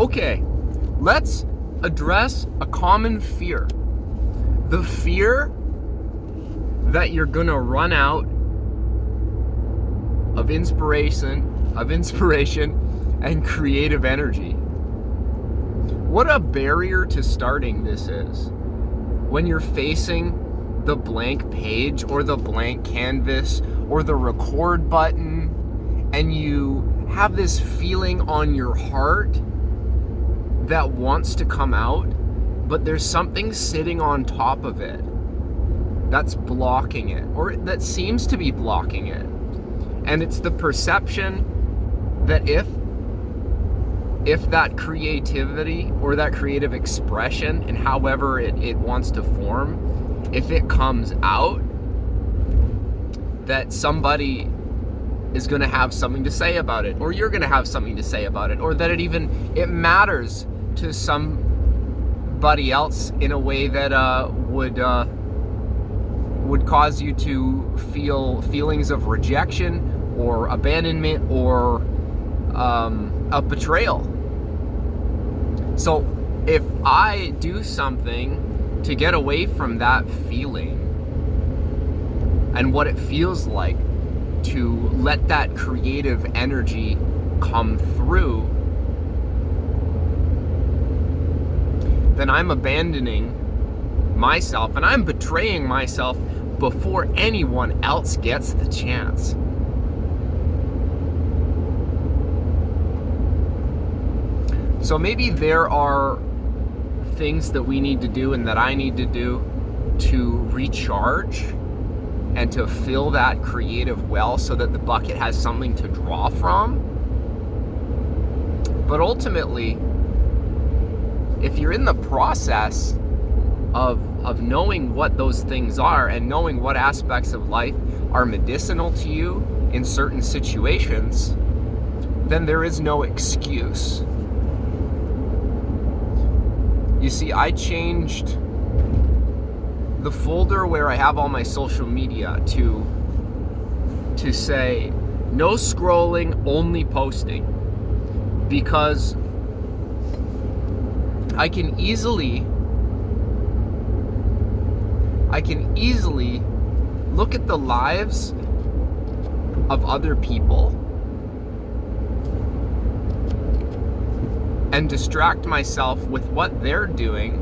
Okay, let's address a common fear. The fear that you're gonna run out of inspiration and creative energy. What a barrier to starting this is. When you're facing the blank page or the blank canvas or the record button, and you have this feeling on your heart that wants to come out, but there's something sitting on top of it that's blocking it, or that seems to be blocking it. And it's the perception that if that creativity or that creative expression, and however it wants to form, if it comes out, that somebody is going to have something to say about it, or you're going to have something to say about it, or that it matters to somebody else in a way that would cause you to feel feelings of rejection or abandonment or a betrayal. So if I do something to get away from that feeling and what it feels like to let that creative energy come through, then I'm abandoning myself and I'm betraying myself before anyone else gets the chance. So maybe there are things that we need to do and that I need to do to recharge and to fill that creative well so that the bucket has something to draw from. But ultimately, if you're in the process of knowing what those things are and knowing what aspects of life are medicinal to you in certain situations, then there is no excuse. You see, I changed the folder where I have all my social media to say no scrolling, only posting, because I can easily look at the lives of other people and distract myself with what they're doing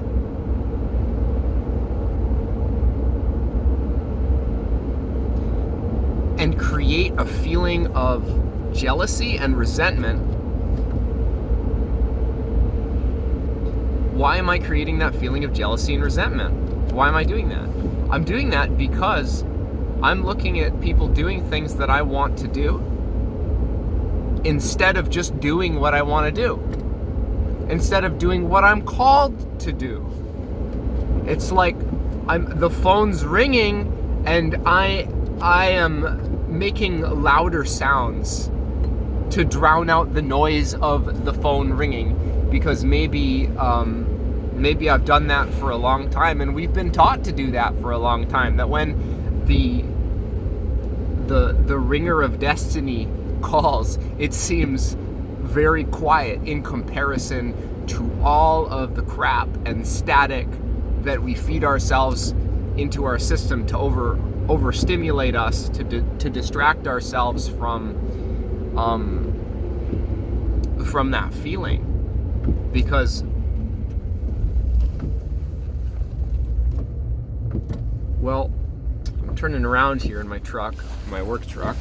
and create a feeling of jealousy and resentment. Why am I creating that feeling of jealousy and resentment? Why am I doing that? I'm doing that because I'm looking at people doing things that I want to do instead of just doing what I want to do. Instead of doing what I'm called to do. It's like the phone's ringing and I am making louder sounds to drown out the noise of the phone ringing, because maybe I've done that for a long time, and we've been taught to do that for a long time, that when the ringer of destiny calls, it seems very quiet in comparison to all of the crap and static that we feed ourselves into our system to overstimulate us, to distract ourselves from that feeling. Because, well, I'm turning around here in my truck, my work truck,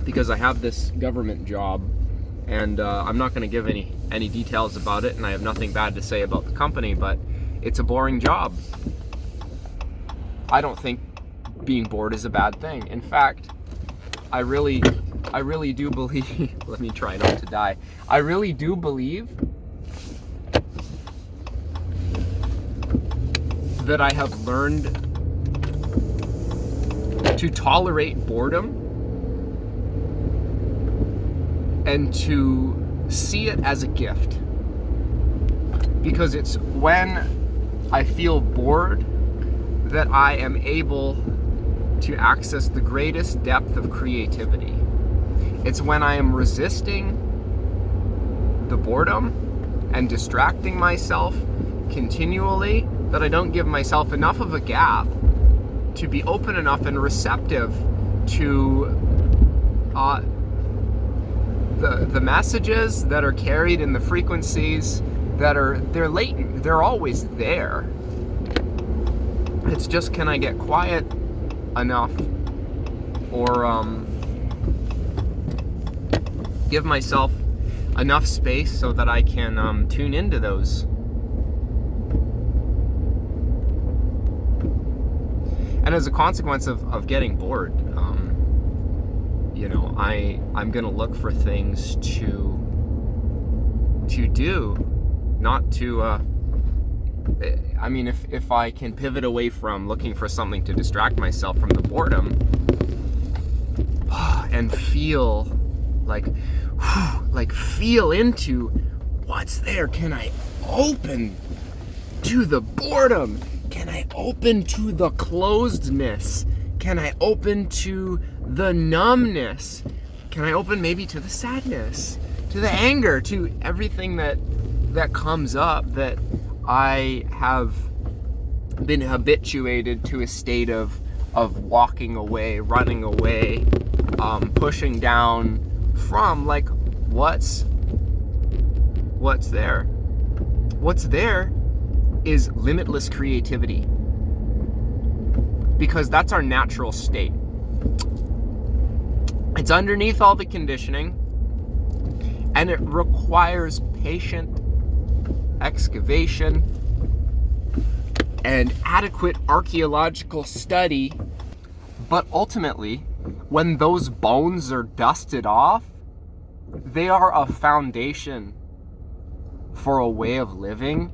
because I have this government job, and I'm not going to give any details about it, and I have nothing bad to say about the company, but it's a boring job. I don't think being bored is a bad thing. In fact, I really do believe, let me try not to die. I really do believe that I have learned to tolerate boredom and to see it as a gift. Because it's when I feel bored that I am able to access the greatest depth of creativity. It's when I am resisting the boredom and distracting myself continually, that I don't give myself enough of a gap to be open enough and receptive to the messages that are carried in the frequencies they're latent, they're always there. It's just, can I get quiet enough, or give myself enough space so that I can tune into those. And as a consequence of getting bored, I'm gonna look for things to do, not to. I mean, if I can pivot away from looking for something to distract myself from the boredom, and feel feel into what's there. Can I open to the boredom? Can I open to the closedness? Can I open to the numbness? Can I open maybe to the sadness, to the anger, to everything that comes up, that I have been habituated to a state of walking away, running away, pushing down from? Like, what's there? What's there is limitless creativity, because that's our natural state. It's underneath all the conditioning, and it requires patient excavation and adequate archaeological study. But ultimately, when those bones are dusted off, they are a foundation for a way of living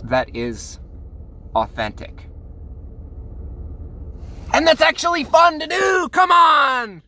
that is authentic. And that's actually fun to do! Come on!